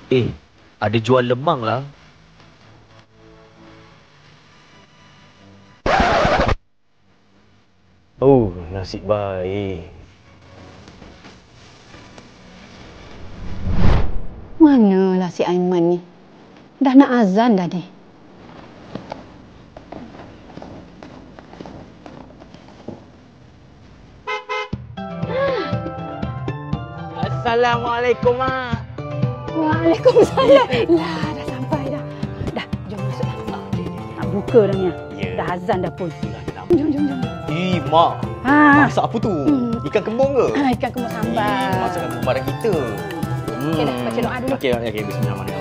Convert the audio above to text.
Ada jual lemang lah. Oh, nasib baik. Manalah si Aiman ni? Dah nak azan dah ni. Assalamualaikum, Mak. Waalaikumsalam. Lah, dah sampai dah. Dah, jom masuk. Nak buka dah ni. Ya. Dah azan dah pun. Jom. Mak. Ha. Masak apa tu? Ikan kembung ke? Ikan kembung sambal. Masakan barang kita. Okey dah, baca doa dulu. Okey, bismillahirrahmanirrahim.